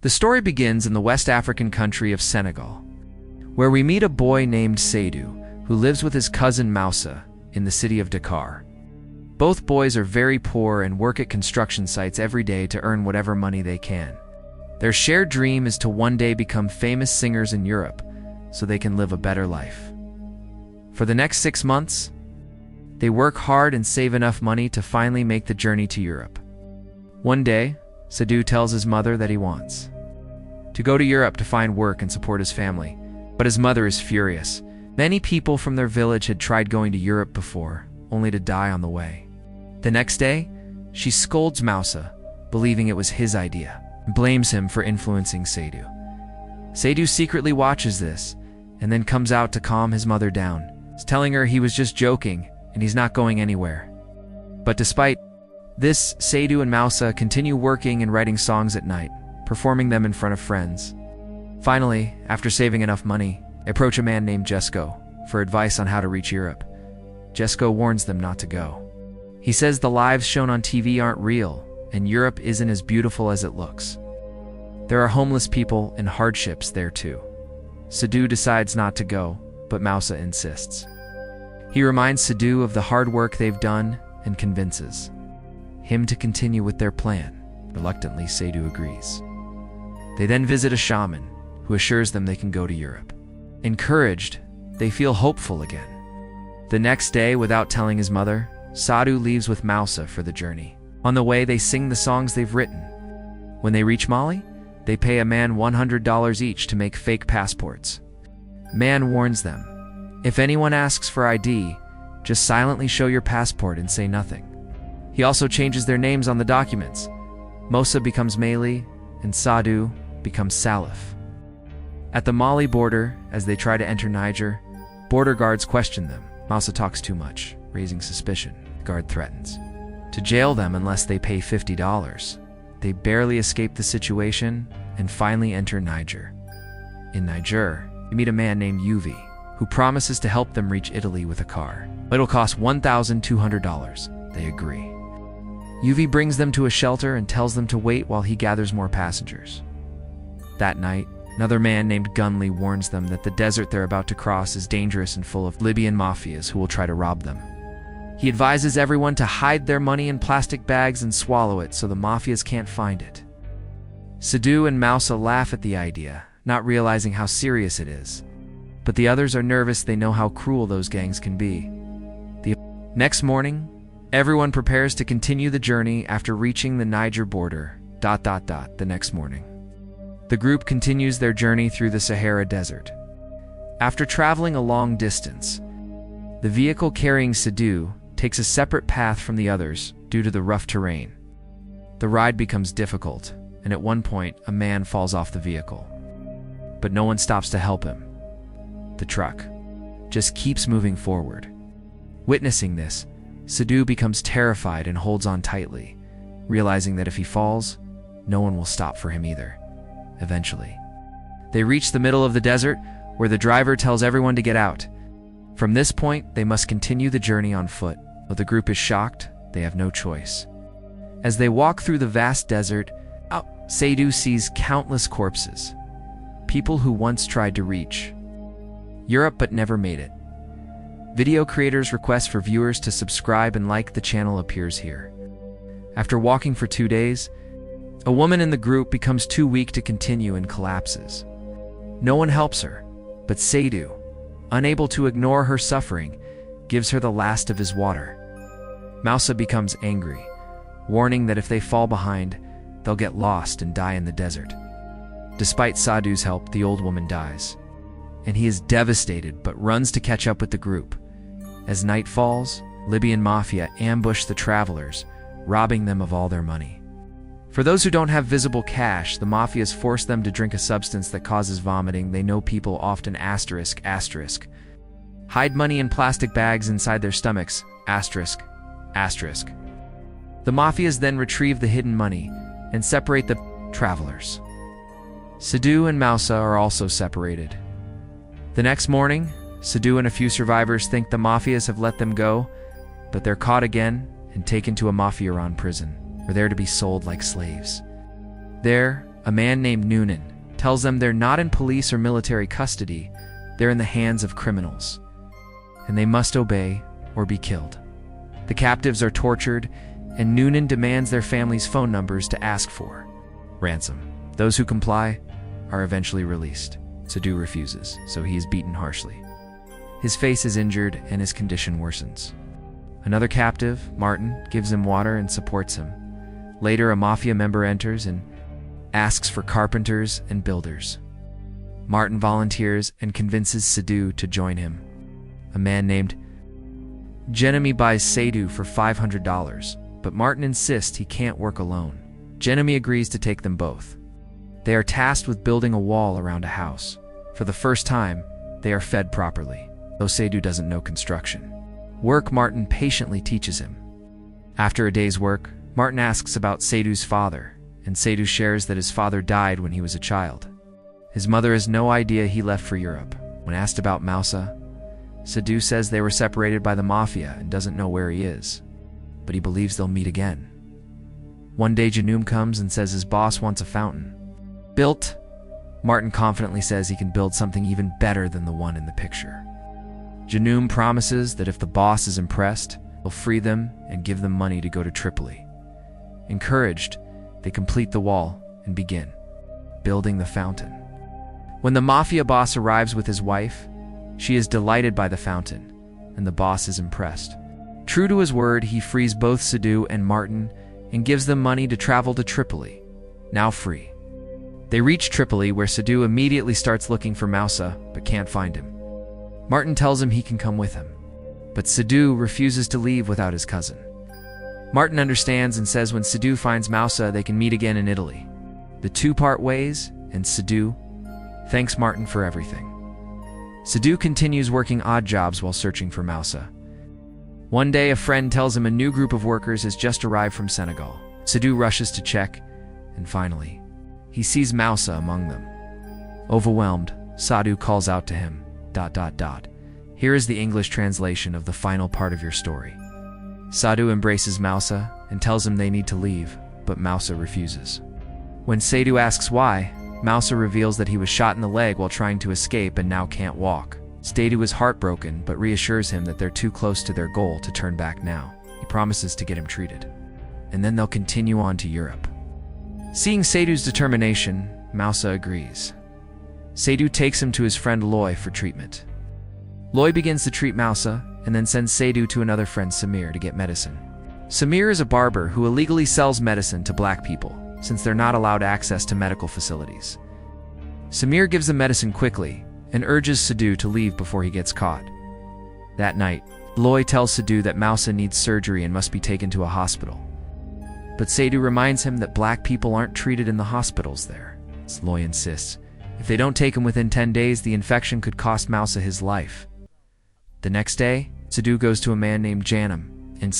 The story begins in the West African country of Senegal, where we meet a boy named Seydou, who lives with his cousin Moussa in the city of Dakar. Both boys are very poor and work at construction sites every day to earn whatever money they can. Their shared dream is to one day become famous singers in Europe, so they can live a better life. For the next 6 months, they work hard and save enough money to finally make the journey to Europe. One day, Seydou tells his mother that he wants to go to Europe to find work and support his family, but his mother is furious. Many people from their village had tried going to Europe before, only to die on the way. The next day, she scolds Moussa, believing it was his idea, and blames him for influencing Seydou. Seydou secretly watches this, and then comes out to calm his mother down, telling her he was just joking and he's not going anywhere. But despite this, Seydou and Moussa continue working and writing songs at night, performing them in front of friends. Finally, after saving enough money, they approach a man named Jesco for advice on how to reach Europe. Jesco warns them not to go. He says the lives shown on TV aren't real, and Europe isn't as beautiful as it looks. There are homeless people and hardships there too. Seydou decides not to go, but Moussa insists. He reminds Seydou of the hard work they've done and convinces him to continue with their plan. Reluctantly, Seydou agrees. They then visit a shaman, who assures them they can go to Europe. Encouraged, they feel hopeful again. The next day, without telling his mother, Seydou leaves with Moussa for the journey. On the way, they sing the songs they've written. When they reach Mali, they pay a man $100 each to make fake passports. Man warns them, if anyone asks for ID, just silently show your passport and say nothing. He also changes their names on the documents. Moussa becomes Mali, and Seydou becomes Salif. At the Mali border, as they try to enter Niger, border guards question them. Moussa talks too much, raising suspicion. The guard threatens to jail them unless they pay $50. They barely escape the situation and finally enter Niger. In Niger, they meet a man named Yuvi, who promises to help them reach Italy with a car. It'll cost $1,200. They agree. Yuvi brings them to a shelter and tells them to wait while he gathers more passengers. That night, another man named Gunley warns them that the desert they're about to cross is dangerous and full of Libyan mafias who will try to rob them. He advises everyone to hide their money in plastic bags and swallow it so the mafias can't find it. Seydou and Moussa laugh at the idea, not realizing how serious it is. But the others are nervous. They know how cruel those gangs can be. The next morning, everyone prepares to continue the journey after reaching the Niger border. The next morning, the group continues their journey through the Sahara Desert. After traveling a long distance, the vehicle carrying Seydou takes a separate path from the others due to the rough terrain. The ride becomes difficult, and at one point, a man falls off the vehicle. But no one stops to help him. The truck just keeps moving forward. Witnessing this, Seydou becomes terrified and holds on tightly, realizing that if he falls, no one will stop for him either. Eventually, they reach the middle of the desert, where the driver tells everyone to get out. From this point, they must continue the journey on foot. Though the group is shocked, they have no choice. As they walk through the vast desert, Seydou sees countless corpses, people who once tried to reach Europe but never made it. Video creators' request for viewers to subscribe and like the channel appears here. After walking for 2 days, a woman in the group becomes too weak to continue and collapses. No one helps her, but Seydou, unable to ignore her suffering, gives her the last of his water. Moussa becomes angry, warning that if they fall behind, they'll get lost and die in the desert. Despite Seydou's help, the old woman dies, and he is devastated but runs to catch up with the group. As night falls, Libyan mafia ambush the travelers, robbing them of all their money. For those who don't have visible cash, the mafias force them to drink a substance that causes vomiting. They know people often hide money in plastic bags inside their stomachs, The mafias then retrieve the hidden money and separate the travelers. Seydou and Moussa are also separated. The next morning, Seydou and a few survivors think the mafias have let them go, but they're caught again and taken to a mafia-run prison, where they're to be sold like slaves. There, A man named Noonan tells them they're not in police or military custody, they're in the hands of criminals, and they must obey or be killed. The captives are tortured, and Noonan demands their families' phone numbers to ask for ransom. Those who comply are eventually released. Sadhu refuses, so he is beaten harshly. His face is injured and his condition worsens. Another captive, Martin, gives him water and supports him. Later, a mafia member enters and asks for carpenters and builders. Martin volunteers and convinces Sadhu to join him. A man named Jeremy buys Sadhu for $500, but Martin insists he can't work alone. Jeremy agrees to take them both. They are tasked with building a wall around a house. For the first time, they are fed properly, though Sadhu doesn't know construction. Work Martin patiently teaches him. After a day's work, Martin asks about Sadhu's father, and Sadhu shares that his father died when he was a child. His mother has no idea he left for Europe. When asked about Moussa, Sadhu says they were separated by the mafia and doesn't know where he is, but he believes they'll meet again. One day Janoum comes and says his boss wants a fountain built. Martin confidently says he can build something even better than the one in the picture. Janoum promises that if the boss is impressed, he'll free them and give them money to go to Tripoli. Encouraged, they complete the wall and begin building the fountain. When the mafia boss arrives with his wife, she is delighted by the fountain, and the boss is impressed. True to his word, he frees both Sadhu and Martin and gives them money to travel to Tripoli, now free. They reach Tripoli, where Sadhu immediately starts looking for Moussa, but can't find him. Martin tells him he can come with him, but Sadhu refuses to leave without his cousin. Martin understands and says when Sadhu finds Moussa, they can meet again in Italy. The two part ways, and Sadhu thanks Martin for everything. Sadhu continues working odd jobs while searching for Moussa. One day, a friend tells him a new group of workers has just arrived from Senegal. Sadhu rushes to check, and finally, he sees Moussa among them. Overwhelmed, Sadhu calls out to him, ... Here is the English translation of the final part of your story. Sadhu embraces Moussa and tells him they need to leave, but Moussa refuses. When Sadhu asks why, Moussa reveals that he was shot in the leg while trying to escape and now can't walk. Sadhu is heartbroken, but reassures him that they're too close to their goal to turn back now. He promises to get him treated, and then they'll continue on to Europe. Seeing Sadhu's determination, Moussa agrees. Sadhu takes him to his friend Loy for treatment. Loy begins to treat Moussa, and then sends Sadhu to another friend Samir to get medicine. Samir is a barber who illegally sells medicine to black people, since they're not allowed access to medical facilities. Samir gives the medicine quickly, and urges Sadhu to leave before he gets caught. That night, Loy tells Sadhu that Moussa needs surgery and must be taken to a hospital. But Sadhu reminds him that black people aren't treated in the hospitals there. Loy insists, if they don't take him within 10 days, the infection could cost Moussa his life. The next day, Sadhu goes to a man named Janum and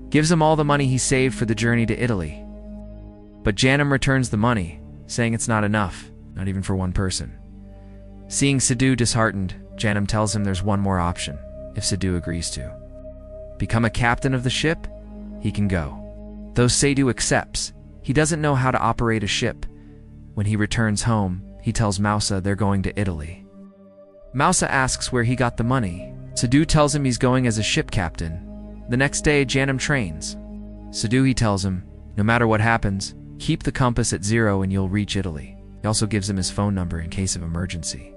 gives him all the money he saved for the journey to Italy. But Janum returns the money, saying it's not enough, not even for one person. Seeing Sadhu disheartened, Janum tells him there's one more option, if Sadhu agrees to become a captain of the ship, he can go. Though Sadhu accepts, he doesn't know how to operate a ship. When he returns home, he tells Moussa they're going to Italy. Moussa asks where he got the money. Sadhu tells him he's going as a ship captain. The next day, Janum trains. Sadhu, he tells him, no matter what happens, keep the compass at 0 and you'll reach Italy. He also gives him his phone number in case of emergency.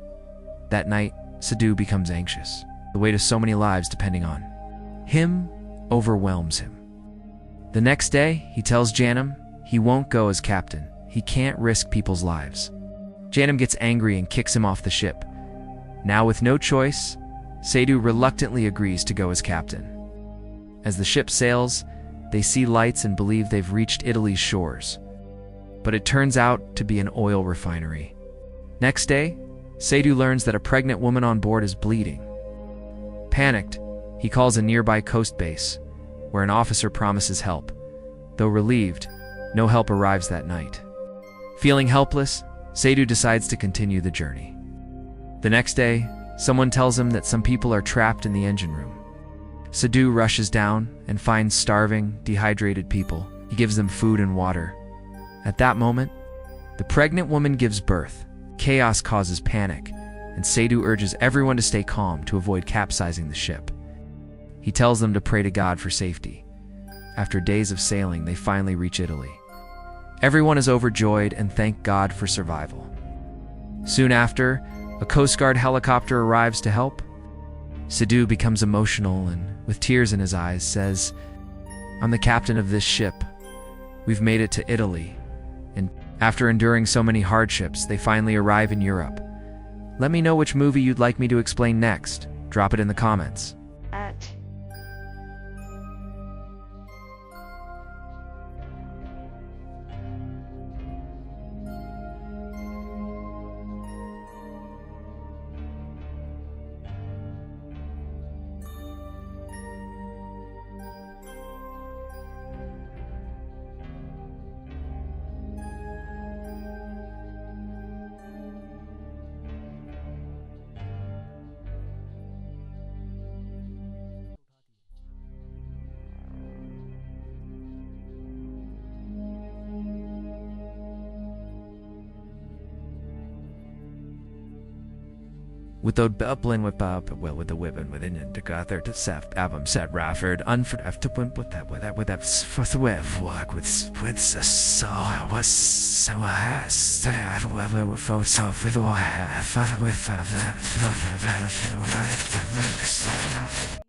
That night, Sadhu becomes anxious. The weight of so many lives depending on him overwhelms him. The next day, he tells Janum he won't go as captain. He can't risk people's lives. Janum gets angry and kicks him off the ship. Now with no choice, Sadhu reluctantly agrees to go as captain. As the ship sails, they see lights and believe they've reached Italy's shores. But it turns out to be an oil refinery. Next day, Sadhu learns that a pregnant woman on board is bleeding. Panicked, he calls a nearby coast base, where an officer promises help. Though relieved, no help arrives that night. Feeling helpless, Sadhu decides to continue the journey. The next day, someone tells him that some people are trapped in the engine room. Sadhu rushes down and finds starving, dehydrated people. He gives them food and water. At that moment, The pregnant woman gives birth. Chaos causes panic, and Seydu urges everyone to stay calm to avoid capsizing the ship. He tells them to pray to God for safety. After days of sailing, they finally reach Italy. Everyone is overjoyed and thank God for survival. Soon after, a Coast Guard helicopter arrives to help. Seydu becomes emotional and, with tears in his eyes, says, "I'm the captain of this ship. We've made it to Italy." And after enduring so many hardships, they finally arrive in Europe. Let me know which movie you'd like me to explain next. Drop it in the comments. With the Dublin with the women within it together to Seth Abam said Rafford unforgiving with that with so I was so with